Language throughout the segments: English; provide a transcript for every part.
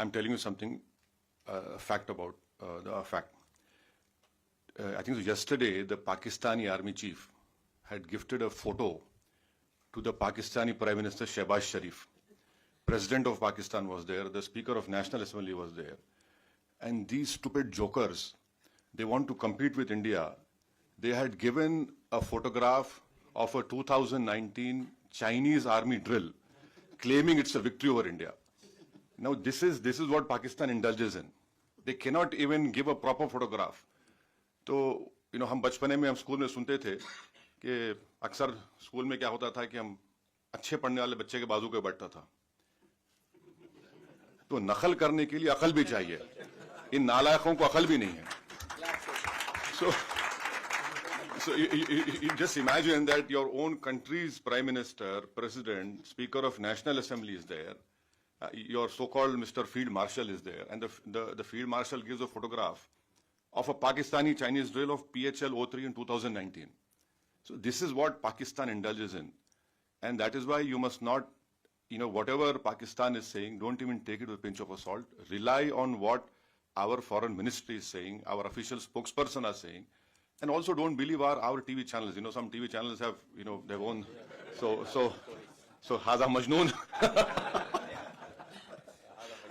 I'm telling you something, fact about the fact. I think yesterday the Pakistani army chief had gifted a photo to the Pakistani Prime Minister Shehbaz Sharif. President of Pakistan was there, the Speaker of National Assembly was there. And these stupid jokers, they want to compete with India. They had given a photograph of a 2019 Chinese army drill, claiming it's a victory over India. Now this is what Pakistan indulges in. They cannot even give a proper photograph. तो हम बचपने में हम school में सुनते थे कि अक्सर स्कूल में क्या होता था कि हम अच्छे पढ़ने वाले बच्चे के बाजू पे बैठता था. तो नकल करने के लिए अकल भी चाहिए. इन नालायकों को अकल भी नहीं है. So you just imagine that your own country's prime minister, president, speaker of national assembly is there. Your so-called Mr. Field Marshal is there, and the Field Marshal gives a photograph of a Pakistani Chinese drill of PHL-03 in 2019. So this is what Pakistan indulges in, and that is why you must not, whatever Pakistan is saying, don't even take it with a pinch of salt. Rely on what our foreign ministry is saying, our official spokesperson are saying, and also don't believe our TV channels. Some TV channels have, their own. So Haza Majnoon.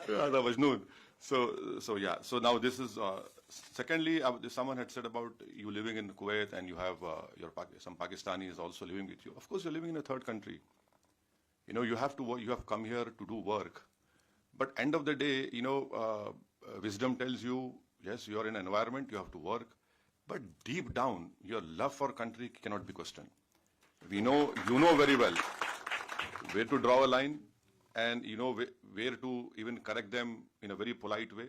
Haza Majnoon. So yeah. So now this is. Secondly, someone had said about you living in Kuwait and you have some Pakistanis also living with you. Of course, you're living in a third country. You have to work, you have come here to do work. But end of the day, wisdom tells you, yes, you're in an environment, you have to work. But deep down, your love for country cannot be questioned. You know very well where to draw a line, and where to even correct them in a very polite way.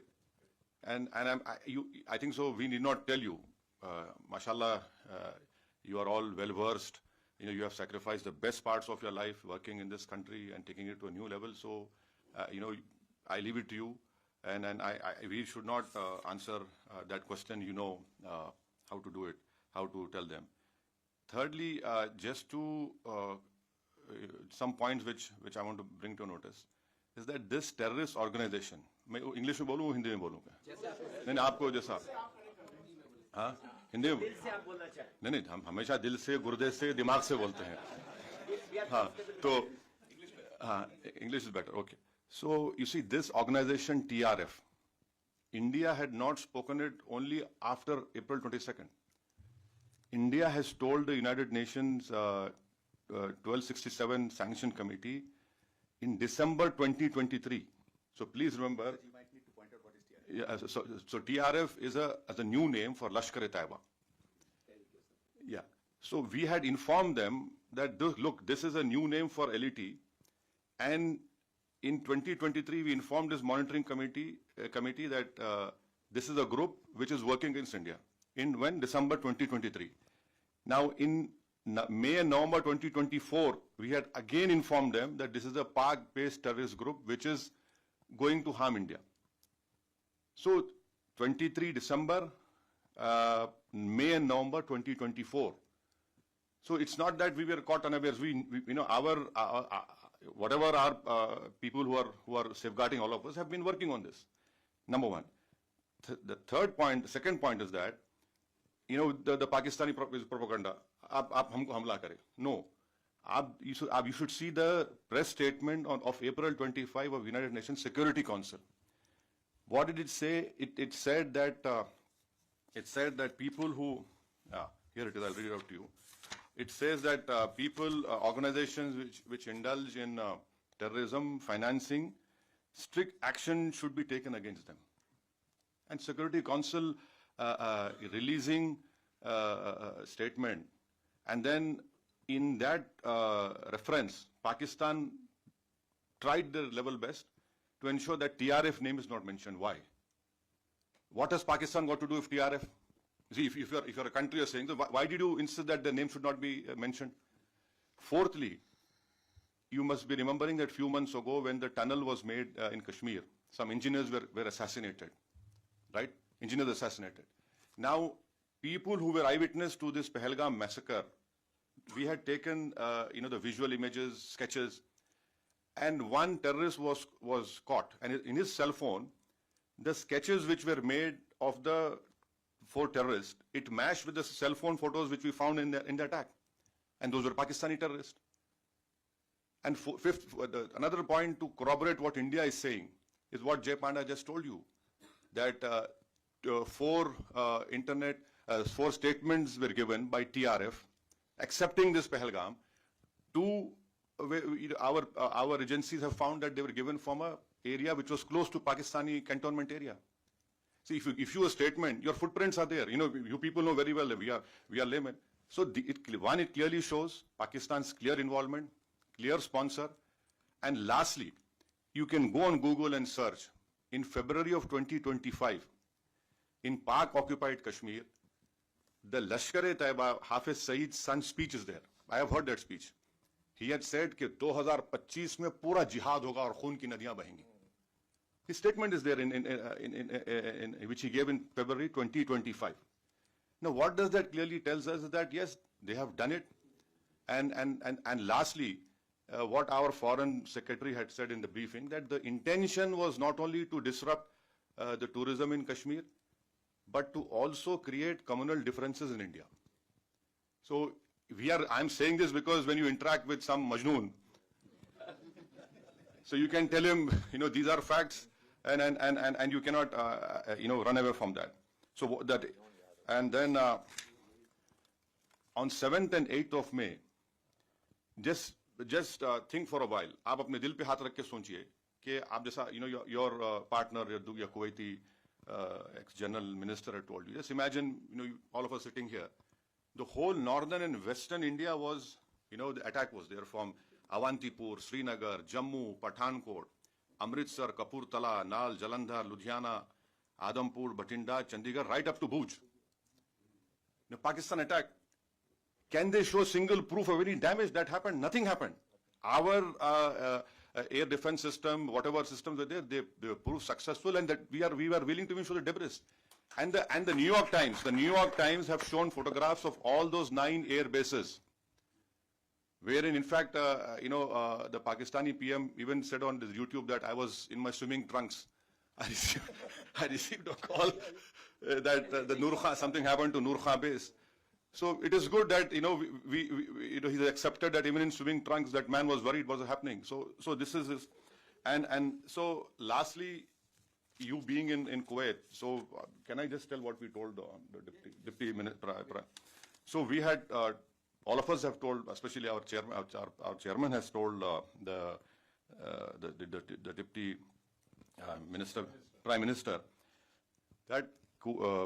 And I think so. We need not tell you, mashallah, you are all well versed. You have sacrificed the best parts of your life working in this country and taking it to a new level. So, I leave it to you, and we should not answer that question. How to do it, how to tell them. Thirdly, just to some points which I want to bring to notice is that this terrorist organization. मैं English में बोलूँ हिंदी में बोलूँ क्या? नहीं आपको जैसा हाँ हिंदी में नहीं हम हमेशा दिल से गुर्दे से दिमाग से बोलते हैं हाँ तो हाँ English is better. Okay, so you see this organization TRF, India had not spoken it only after April 22nd. India has told the United Nations 1267 Sanction Committee in December 2023. So please remember. You might need to point out what is TRF. Yeah, so TRF is a new name for Lashkar-e-Taiba. Yeah. So we had informed them that look, this is a new name for LET, and in 2023 we informed this monitoring committee that this is a group which is working against India. When December 2023. Now in May and November 2024, we had again informed them that this is a Pak-based terrorist group which is going to harm India. So 23 December, May and November 2024. So it's not that we were caught unawares. Whatever our people who are safeguarding all of us have been working on this. Number one. The second point is that, the Pakistani propaganda. आप हमको हमला करें. No. You should see the press statement of April 25 of United Nations Security Council. What did it say? It said that people who here it is. I'll read it out to you. It says that organizations which indulge in terrorism financing, strict action should be taken against them. And Security Council releasing a statement, and then in that reference, Pakistan tried their level best to ensure that TRF name is not mentioned. Why? What has Pakistan got to do with TRF? See, if you're a country, you're saying, so why did you insist that the name should not be mentioned? Fourthly, you must be remembering that few months ago when the tunnel was made in Kashmir, some engineers were assassinated, right? Engineers assassinated. Now, people who were eyewitness to this Pahalgam massacre, we had taken, the visual images, sketches, and one terrorist was caught. And in his cell phone, the sketches which were made of the 4 terrorists, it matched with the cell phone photos which we found in the attack. And those were Pakistani terrorists. And another point to corroborate what India is saying is what Jay Panda just told you, that 4 statements were given by TRF accepting this Pahalgam. Our agencies have found that they were given from an area which was close to Pakistani cantonment area. See, if you issue a statement, your footprints are there. You people know very well that we are laymen. So it clearly shows Pakistan's clear involvement, clear sponsor. And lastly, you can go on Google and search. In February of 2025, in Pak-occupied Kashmir, the Lashkar-e-Taiba Hafiz Saeed's son's speech is there. I have heard that speech. He had said that 2025 mein pura jihad hoga aur khoon ki nadiyan bahengi. His statement is there in which he gave in February 2025. Now, what does that clearly tells us is that yes, they have done it. And lastly, what our foreign secretary had said in the briefing, that the intention was not only to disrupt the tourism in Kashmir, but to also create communal differences in India. So I'm saying this because when you interact with some Majnoon, so you can tell him, these are facts, and you cannot, run away from that. So that, and then on 7th and 8th of May, just think for a while. आप अपने दिल पे हाथ रख के सोचिए कि आप जैसा, your partner, your Kuwaiti ex-general minister had told you. Just imagine, all of us sitting here. The whole northern and western India was, the attack was there from Awantipur, Srinagar, Jammu, Pathankot, Amritsar, Kapurthala, Nal, Jalandhar, Ludhiana, Adampur, Bathinda, Chandigarh, right up to Bhuj. The Pakistan attack. Can they show single proof of any damage that happened? Nothing happened. Our air defense system, whatever systems were there, they proved successful, and that we were willing to even show the debris. And the New York Times have shown photographs of all those 9 air bases, wherein in fact, the Pakistani PM even said on this YouTube that I was in my swimming trunks. I received a call that the Nur Khan, something happened to Nur Khan base. So it is good that he's accepted that even in swimming trunks that man was worried what was happening. So this is his, and so lastly, you being in Kuwait. So can I just tell what we told the deputy minister? So we had all of us have told, especially our chairman. Our chairman has told the deputy minister, prime minister, that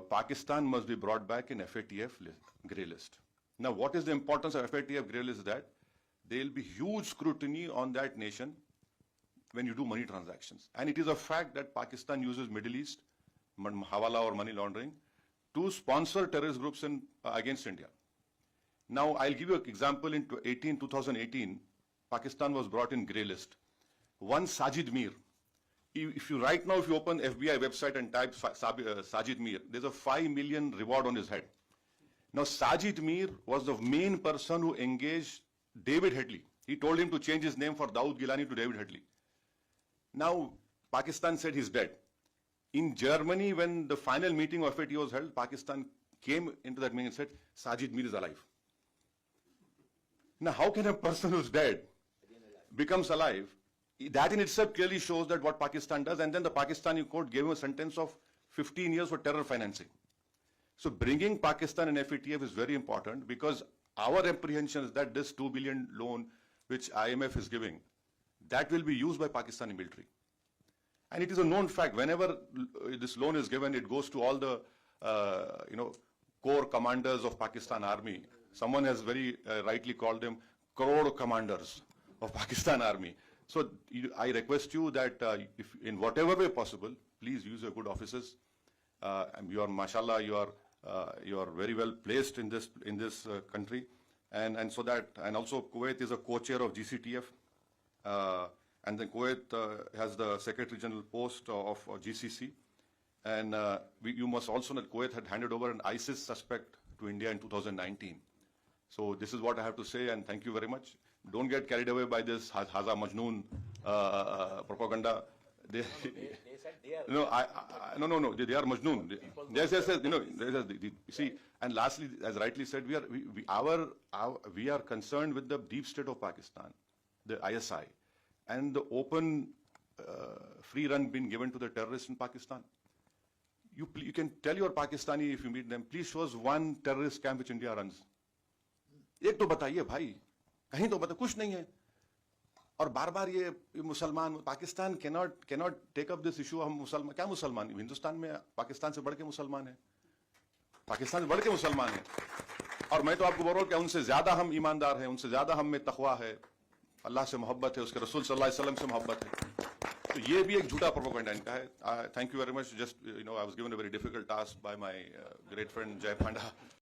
Pakistan must be brought back in FATF grey list. Now, what is the importance of FATF grey list? That there will be huge scrutiny on that nation when you do money transactions. And it is a fact that Pakistan uses Middle East, hawala or money laundering, to sponsor terrorist groups against India. Now, I'll give you an example. In 2018, Pakistan was brought in grey list. One Sajid Mir. If you open FBI website and type Sajid Mir, there's a 5 million reward on his head. Now, Sajid Mir was the main person who engaged David Headley. He told him to change his name for Dawood Gilani to David Headley. Now, Pakistan said he's dead. In Germany, when the final meeting of FATF was held, Pakistan came into that meeting and said, Sajid Mir is alive. Now, how can a person who's dead becomes alive? That in itself clearly shows that what Pakistan does. And then the Pakistani court gave him a sentence of 15 years for terror financing. So bringing Pakistan and FATF is very important, because our apprehension is that this 2 billion loan which IMF is giving, that will be used by Pakistani military. And it is a known fact, whenever this loan is given, it goes to all the core commanders of Pakistan Army. Someone has very rightly called them crore commanders of Pakistan Army. So I request you that if in whatever way possible, please use your good offices. You are, mashallah, you are very well placed in this country, and so that, and also Kuwait is a co-chair of GCTF, and then Kuwait has the Secretary General post of GCC, and you must also know that Kuwait had handed over an ISIS suspect to India in 2019. So this is what I have to say, and thank you very much. Don't get carried away by this Haza Majnoon propaganda. They said they are. No. They are Majnoon. Yes. See, and lastly, as rightly said, we are concerned with the deep state of Pakistan, the ISI, and the open free run being given to the terrorists in Pakistan. You can tell your Pakistani if you meet them, please show us one terrorist camp which India runs. एक तो बताइए भाई, कहीं तो बताइए, कुछ नहीं है. और बार बार ये मुसलमान, Pakistan cannot take up this issue. हम मुसलमान, क्या मुसलमान, हिंदुस्तान में पाकिस्तान से बढ़ के मुसलमान है, पाकिस्तान से बढ़ के मुसलमान है. और मैं तो आपको बोल रहा हूं कि उनसे ज्यादा हम ईमानदार हैं, उनसे ज्यादा हम में तकवा है, अल्लाह से मोहब्बत है, उसके रसूल सल्लल्लाहु अलैहि वसल्लम से मोहब्बत है. तो ये भी एक झूठा प्रोपेगेंडा इनका है. Thank you very much. Just I was given a very difficult task by my great friend जय पांडा.